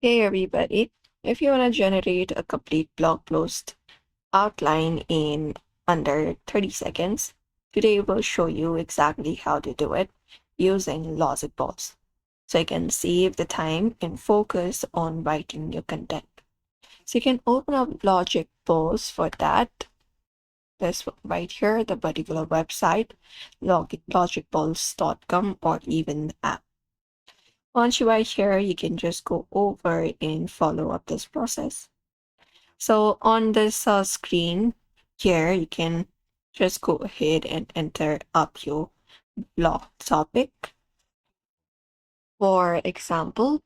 Hey everybody, if you want to generate a complete blog post outline in under 30 seconds, today we'll show you exactly how to do it using LogicBalls. So you can save the time and focus on writing your content. So you can open up LogicBalls for that. This right here, the particular website, logicballs.com or even the app. Once you are here, you can just go over and follow up this process. So on this screen here, you can just go ahead and enter up your blog topic. For example,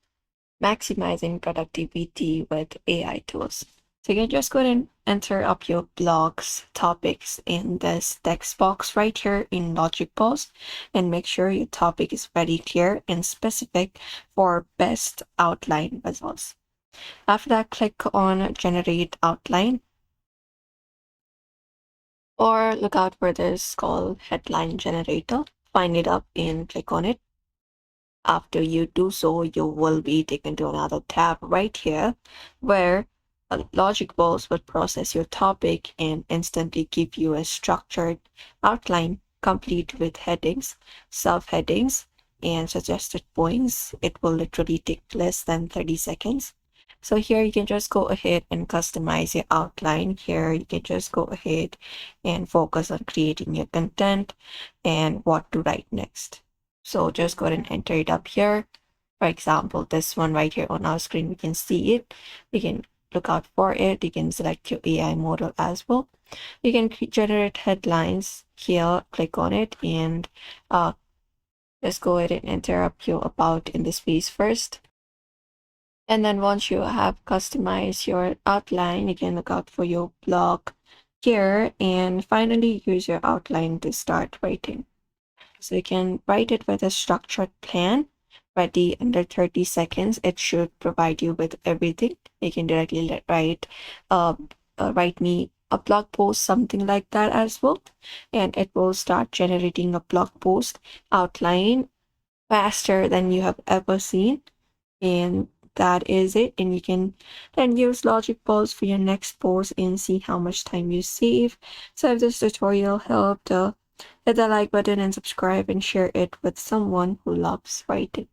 maximizing productivity with AI tools. So you can just go ahead and enter up your blog's topics in this text box right here in LogicBalls and make sure your topic is very clear and specific for best outline results. After that, click on Generate Outline or look out for this called Headline Generator. Find it up and click on it. After you do so, you will be taken to another tab right here where LogicBalls will process your topic and instantly give you a structured outline complete with headings, subheadings, and suggested points. It will literally take less than 30 seconds. So here you can just go ahead and customize your outline. Here you can just go ahead and focus on creating your content and what to write next. So just go ahead and enter it up here. For example, this one right here on our screen, we can see it. We can look out for it. You can select your AI model as well. You can generate headlines here, click on it, and just go ahead and enter up your about in the space first. And then once you have customized your outline, you can look out for your blog here and finally use your outline to start writing. So you can write it with a structured plan, ready under 30 seconds. It should provide you with everything. You can directly write me a blog post, something like that as well. And it will start generating a blog post outline faster than you have ever seen. And that is it. And you can then use LogicBalls for your next post and see how much time you save. So if this tutorial helped, hit the like button and subscribe and share it with someone who loves writing.